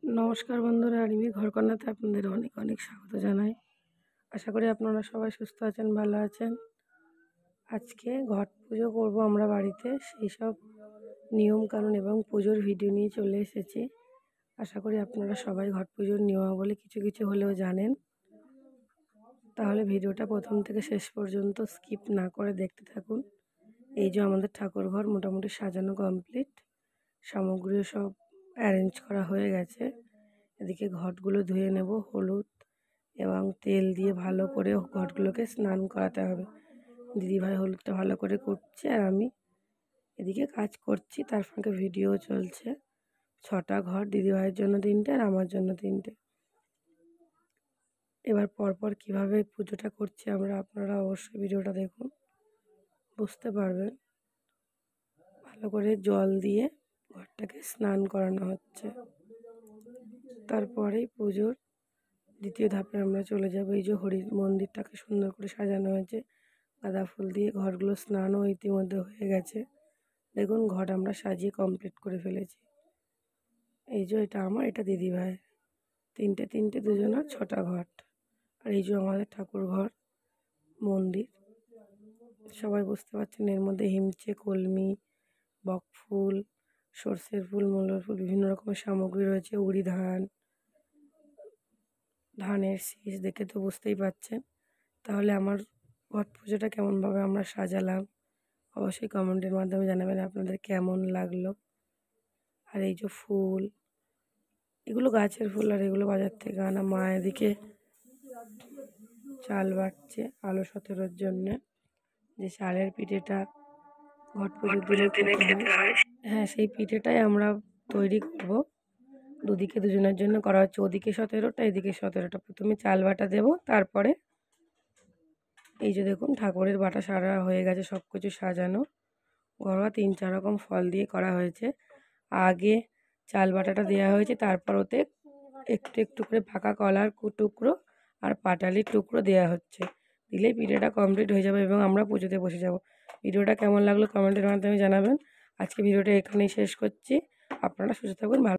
নমস্কার বন্ধুরা, রিমি ঘরকন্নাতে আপনাদের অনেক অনেক স্বাগত জানাই। আশা করি আপনারা সবাই সুস্থ আছেন, ভালো আছেন। আজকে ঘট পুজো করব আমরা বাড়িতে, সেই সব নিয়মকানুন এবং পুজোর ভিডিও নিয়ে চলে এসেছি। আশা করি আপনারা সবাই ঘট পুজোর নিয়মাবলী কিছু কিছু হলেও জানেন। তাহলে ভিডিওটা প্রথম থেকে শেষ পর্যন্ত স্কিপ না করে দেখতে থাকুন। এই যে আমাদের ঠাকুর ঘর মোটামুটি সাজানো কমপ্লিট, সামগ্রী সব অ্যারেঞ্জ করা হয়ে গেছে। এদিকে ঘটগুলো ধুয়ে নেব, হলুদ এবং তেল দিয়ে ভালো করে ঘটগুলোকে স্নান করাতে হবে। দিদিভাই হলুদটা ভালো করে করছে আর আমি এদিকে কাজ করছি, তার ফাঁকে ভিডিও চলছে। 6টা ঘট, দিদিভাইয়ের জন্য 3টে আর আমার জন্য 3টে। এবার পরপর কিভাবে পুজোটা করছি আমরা, আপনারা অবশ্যই ভিডিওটা দেখুন, বুঝতে পারবেন। ভালো করে জল দিয়ে ঘরটাকে স্নান করানো হচ্ছে। তারপরেই পুজোর দ্বিতীয় ধাপে আমরা চলে যাব। এই যে মন্দিরটাকে সুন্দর করে সাজানো হয়েছে গাঁদা ফুল দিয়ে। ঘরগুলো স্নানও ইতিমধ্যে হয়ে গেছে। দেখুন ঘট আমরা সাজিয়ে কমপ্লিট করে ফেলেছি। এই যে এটা আমার, এটা দিদিভাই। 3টে দুজনের 6টা ঘট। আর এই যে আমাদের ঠাকুর ঘর মন্দির। সবাই বুঝতে পারছেন, এর মধ্যে হিমচে, কলমি, বকফুল, সর্ষের ফুল, মূলোর ফুল, বিভিন্ন রকমের সামগ্রী রয়েছে। উড়ি ধান, ধানের শীষ দেখে তো বুঝতেই পারছেন। তাহলে আমার ঘট পুজোটা কেমনভাবে আমরা সাজালাম অবশ্যই কমেন্টের মাধ্যমে জানাবেন আপনাদের কেমন লাগলো। আর এই যে ফুল, এগুলো গাছের ফুল আর এগুলো বাজার থেকে আনা। মা এদিকে চাল বাটছে আলো 17-র জন্যে, যে চালের পিঠেটা ঘট পুজোর দিনে খেতে হয়। হ্যাঁ, সেই পিঠেটাই আমরা তৈরি করব। দুদিকে দুজনের জন্য করা হচ্ছে, ওদিকে 17টা এদিকে 17টা। প্রথমে চাল বাটা দেব, তারপরে এই যে দেখুন ঠাকুরের বাটা সারা হয়ে গেছে, সব কিছু সাজানো। ঘরোয়া 3-4 রকম ফল দিয়ে করা হয়েছে। আগে চাল বাটাটা দেওয়া হয়েছে, তারপর ওতে একটু একটু করে পাকা কলার টুকরো আর পাটালির টুকরো দেওয়া হচ্ছে। দিলেই পিঠেটা কমপ্লিট হয়ে যাবে এবং আমরা পুজোতে বসে যাব। ভিডিওটা কেমন লাগলো কমেন্টের মাধ্যমে জানাবেন। আজকে ভিডিওটা এখানেই শেষ করছি। আপনারা সুস্থ থাকুন, ভালো